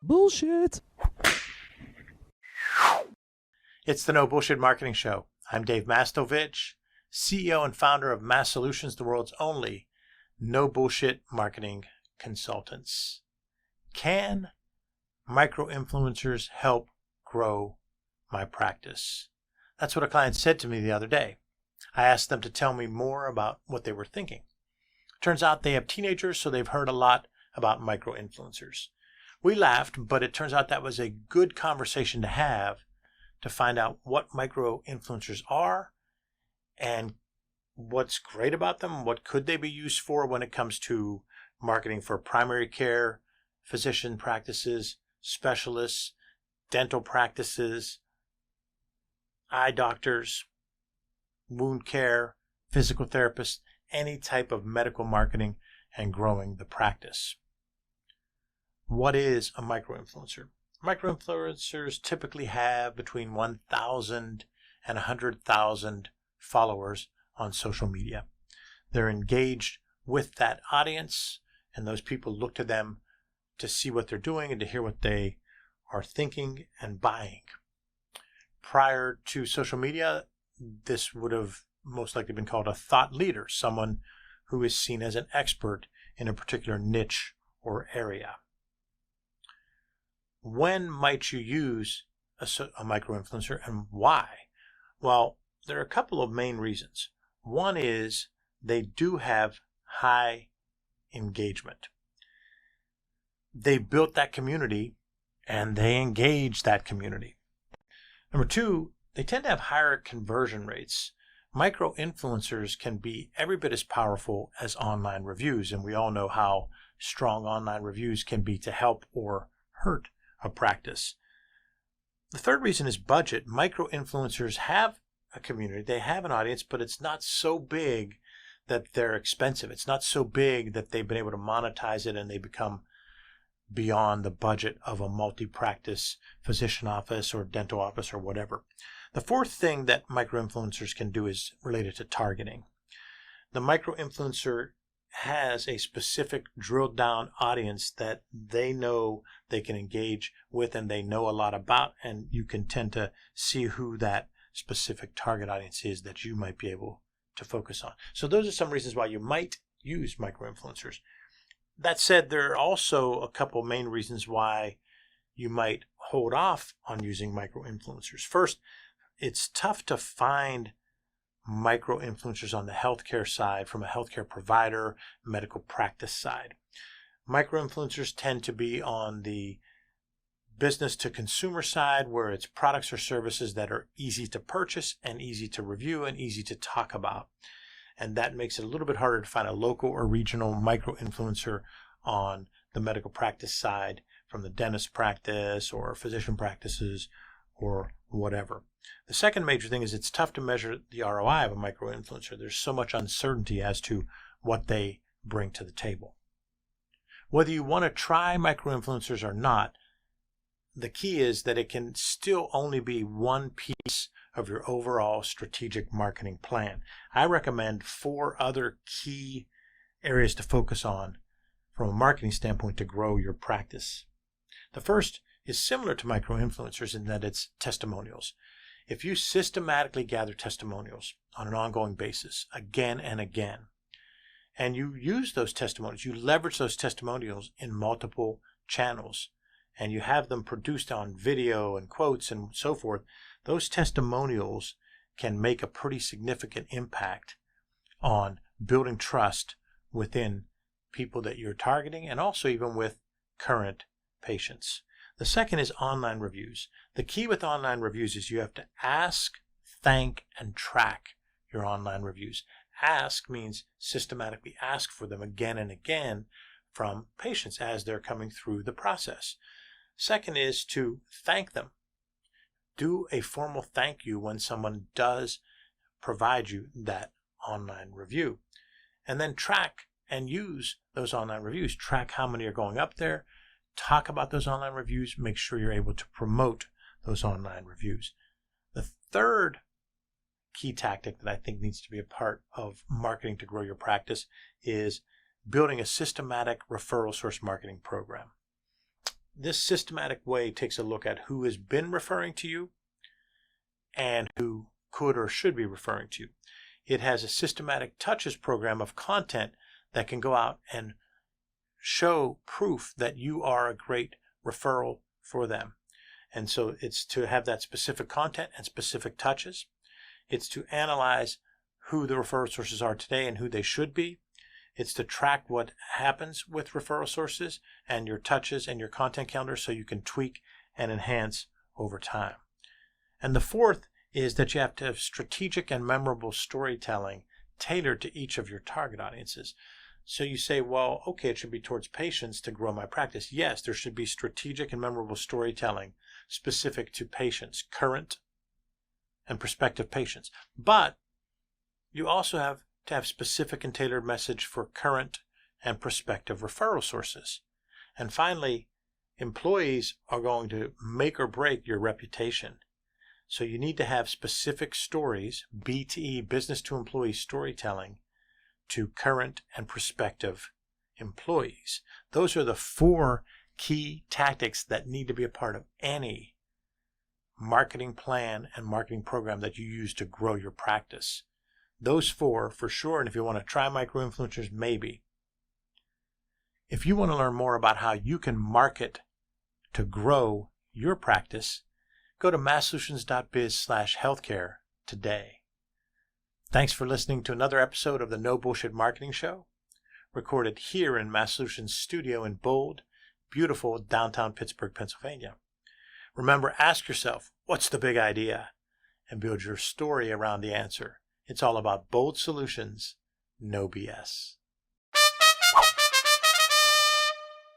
Bullshit. It's the No Bullshit Marketing Show. I'm Dave Mastovich, CEO and founder of Massolutions, the world's only no bullshit marketing consultants. Can micro-influencers help grow my practice? That's what a client said to me the other day. I asked them to tell me more about what they were thinking. Turns out they have teenagers, so they've heard a lot about micro-influencers. We laughed, but it turns out that was a good conversation to have to find out what micro-influencers are and what's great about them, what could they be used for when it comes to marketing for primary care, physician practices, specialists, dental practices, eye doctors, wound care, physical therapists, any type of medical marketing and growing the practice. What is a micro-influencer? Micro-influencers typically have between 1,000 and 100,000 followers on social media. They're engaged with that audience, and those people look to them to see what they're doing and to hear what they are thinking and buying. Prior to social media, this would have most likely been called a thought leader, someone who is seen as an expert in a particular niche or area. When might you use a micro-influencer and why? Well, there are a couple of main reasons. One is they do have high engagement. They built that community and they engage that community. Number two, they tend to have higher conversion rates. Micro-influencers can be every bit as powerful as online reviews, and we all know how strong online reviews can be to help or hurt a practice. The third reason is budget. Micro-influencers have a community, they have an audience, but it's not so big that they're expensive. It's not so big that they've been able to monetize it and they become beyond the budget of a multi-practice physician office or dental office or whatever. The fourth thing that micro-influencers can do is related to targeting. The micro-influencer has a specific drilled down audience that they know they can engage with and they know a lot about, and you can tend to see who that specific target audience is that you might be able to focus on. So those are some reasons why you might use micro-influencers. That said, there are also a couple main reasons why you might hold off on using micro-influencers. First, it's tough to find micro-influencers on the healthcare side from a healthcare provider, medical practice side. Micro-influencers tend to be on the business to consumer side, where it's products or services that are easy to purchase and easy to review and easy to talk about. And that makes it a little bit harder to find a local or regional micro-influencer on the medical practice side from the dentist practice or physician practices or whatever. The second major thing is it's tough to measure the ROI of a micro-influencer. There's so much uncertainty as to what they bring to the table. Whether you want to try micro-influencers or not, the key is that it can still only be one piece of your overall strategic marketing plan. I recommend 4 other key areas to focus on from a marketing standpoint to grow your practice. The first is similar to micro-influencers in that it's testimonials. If you systematically gather testimonials on an ongoing basis, again and again, and you use those testimonials, you leverage those testimonials in multiple channels, and you have them produced on video and quotes and so forth, those testimonials can make a pretty significant impact on building trust within people that you're targeting and also even with current patients. The second is online reviews. The key with online reviews is you have to ask, thank, and track your online reviews. Ask means systematically ask for them again and again from patients as they're coming through the process. Second is to thank them. Do a formal thank you when someone does provide you that online review. And then track and use those online reviews. Track how many are going up there. Talk about those online reviews. Make sure you're able to promote those online reviews. The third key tactic that I think needs to be a part of marketing to grow your practice is building a systematic referral source marketing program. this systematic way takes a look at who has been referring to you and who could or should be referring to you. It has a systematic touches program of content that can go out and show proof that you are a great referral for them. And so it's to have that specific content and specific touches. It's to analyze who the referral sources are today and who they should be. It's to track what happens with referral sources and your touches and your content calendar so you can tweak and enhance over time. And the fourth is that you have to have strategic and memorable storytelling tailored to each of your target audiences. So you say, well, okay, it should be towards patients to grow my practice. Yes, there should be strategic and memorable storytelling specific to patients, current and prospective patients. But you also have to have specific and tailored message for current and prospective referral sources. And finally, employees are going to make or break your reputation. So you need to have specific stories, B2E, business to employee storytelling, to current and prospective employees. Those are the 4 key tactics that need to be a part of any marketing plan and marketing program that you use to grow your practice. Those 4 for sure, and if you want to try micro-influencers, maybe. If you want to learn more about how you can market to grow your practice, go to massolutions.biz/healthcare today. Thanks for listening to another episode of the No Bullshit Marketing Show, recorded here in MassSolutions studio in bold, beautiful downtown Pittsburgh, Pennsylvania. Remember, ask yourself, what's the big idea? And build your story around the answer. It's all about bold solutions, no BS.